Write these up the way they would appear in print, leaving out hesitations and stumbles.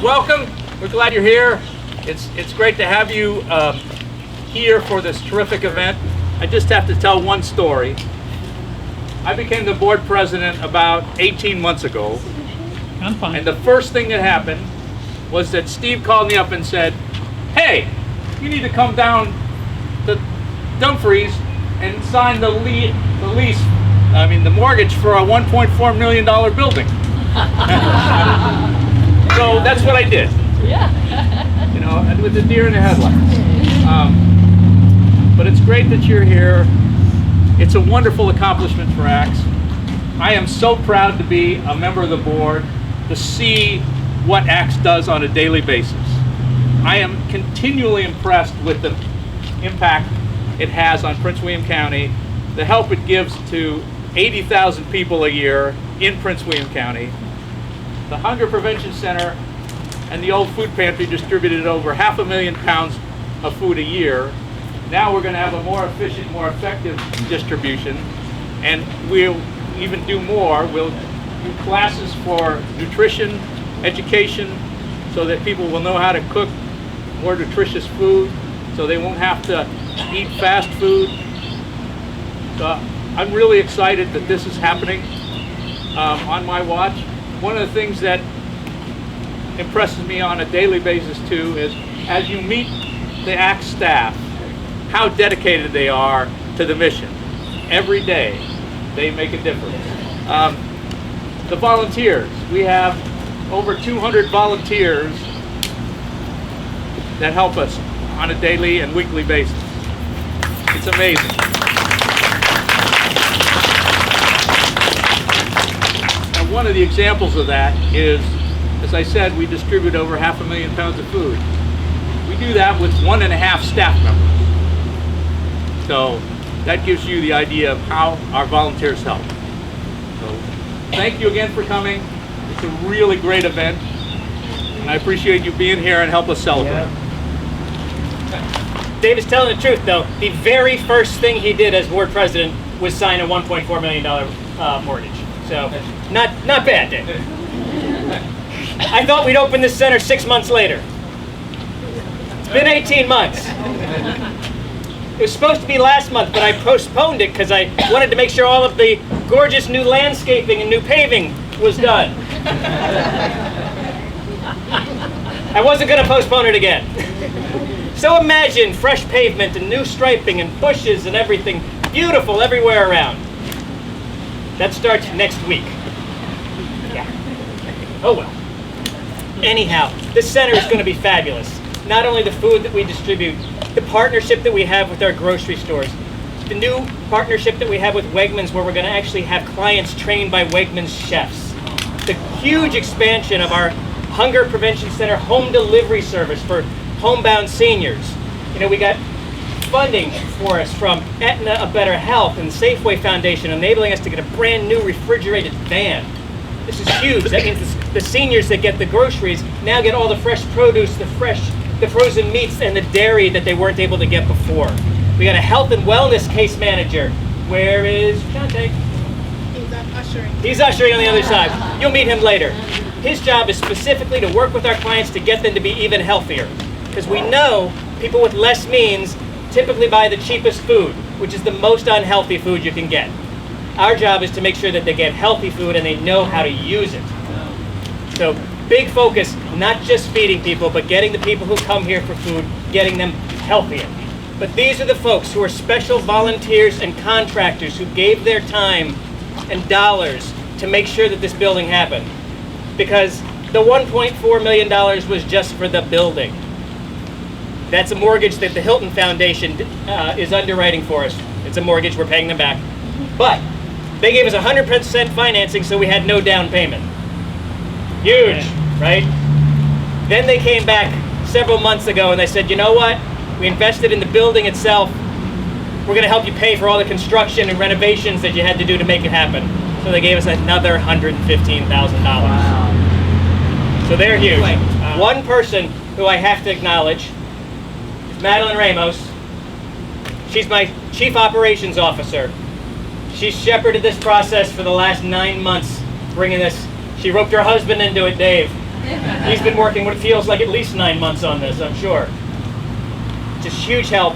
Welcome. We're glad you're here. It's great to have you here for this terrific event. I just have to tell one story. I became the board president about 18 months ago. I'm fine. And the first thing that happened was that Steve called me up and said, "Hey, you need to come down to Dumfries and sign the mortgage for a $1.4 million building." So that's what I did. Yeah. You know, with the deer in the headlights. But it's great that you're here. It's a wonderful accomplishment for ACTS. I am so proud to be a member of the board, to see what ACTS does on a daily basis. I am continually impressed with the impact it has on Prince William County, the help it gives to 80,000 people a year in Prince William County. The Hunger Prevention Center and the old food pantry distributed over 500,000 pounds of food a year. Now we're going to have a more efficient, more effective distribution, and we'll even do more. We'll do classes for nutrition, education, so that people will know how to cook more nutritious food, so they won't have to eat fast food. So I'm really excited that this is happening on my watch. One of the things that impresses me on a daily basis too is as you meet the ACTS staff, how dedicated they are to the mission. Every day they make a difference. The volunteers, we have over 200 volunteers that help us on a daily and weekly basis. It's amazing. And one of the examples of that is, as I said, we distribute over 500,000 pounds of food. We do that with 1.5 staff members. So that gives you the idea of how our volunteers help. So thank you again for coming. It's a really great event, and I appreciate you being here and help us celebrate. Yeah. David's telling the truth, though. The very first thing he did as board president was sign a $1.4 million mortgage. So not bad, David. I thought we'd open this center 6 months later. It's been 18 months. It was supposed to be last month, but I postponed it because I wanted to make sure all of the gorgeous new landscaping and new paving was done. I wasn't going to postpone it again. So imagine fresh pavement and new striping and bushes and everything beautiful everywhere around. That starts next week. Yeah. Oh well. Anyhow, this center is going to be fabulous. Not only the food that we distribute, the partnership that we have with our grocery stores, the new partnership that we have with Wegmans, where we're going to actually have clients trained by Wegmans chefs, the huge expansion of our Hunger Prevention Center home delivery service for homebound seniors. You know, we got funding for us from Aetna, A Better Health, and Safeway Foundation, enabling us to get a brand new refrigerated van. This is huge. That means the seniors that get the groceries now get all the fresh produce, the frozen meats, and the dairy that they weren't able to get before. We got a health and wellness case manager. Where is Shante? He's ushering. He's ushering on the other side. You'll meet him later. His job is specifically to work with our clients to get them to be even healthier. Because we know people with less means typically buy the cheapest food, which is the most unhealthy food you can get. Our job is to make sure that they get healthy food and they know how to use it. So big focus, not just feeding people, but getting the people who come here for food, getting them healthier. But these are the folks who are special volunteers and contractors who gave their time and dollars to make sure that this building happened. Because the $1.4 million was just for the building. That's a mortgage that the Hilton Foundation is underwriting for us. It's a mortgage, we're paying them back. But they gave us 100% financing, so we had no down payment. Huge, right? Then they came back several months ago and they said, you know what? We invested in the building itself. We're gonna help you pay for all the construction and renovations that you had to do to make it happen. So they gave us another $115,000. Wow. So they're huge. One person who I have to acknowledge is Madeline Ramos. She's my Chief Operations Officer. She shepherded this process for the last 9 months, bringing this. She roped her husband into it, Dave. He's been working what feels like at least 9 months on this, I'm sure. Just huge help.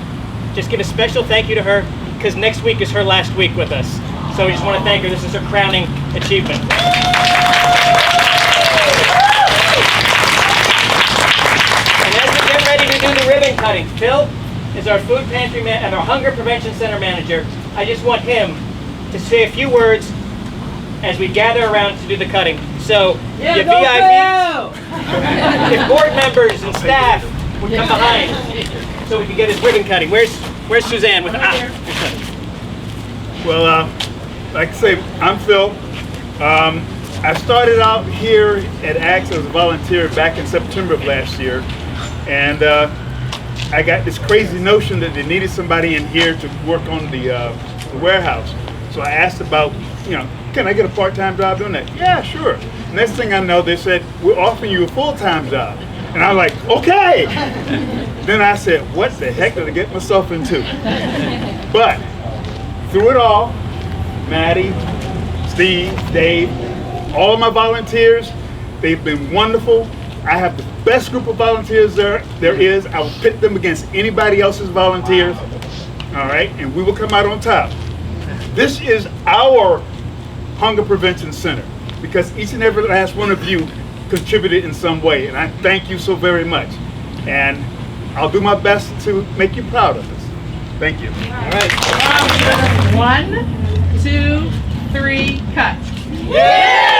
Just give a special thank you to her, because next week is her last week with us. So we just want to thank her. This is her crowning achievement. And as we get ready to do the ribbon cutting, Phil is our food pantry and our hunger prevention center manager. I just want him to say a few words as we gather around to do the cutting. So, your VIPs, if board members and staff would come behind so we can get his ribbon cutting. Where's Suzanne with Well, like I say, I'm Phil. I started out here at ACTS as a volunteer back in September of last year, and I got this crazy notion that they needed somebody in here to work on the warehouse. So I asked about, can I get a part-time job doing that? Yeah, sure. Next thing I know, they said, we're offering you a full-time job. And I was like, okay. Then I said, what the heck did I get myself into? But through it all, Maddie, Steve, Dave, all of my volunteers, they've been wonderful. I have the best group of volunteers there is. I will pit them against anybody else's volunteers. All right, and we will come out on top. This is our Hunger Prevention Center because each and every last one of you contributed in some way, and I thank you so very much. And I'll do my best to make you proud of us. Thank you. All right. 1, 2, 3, cut. Yeah!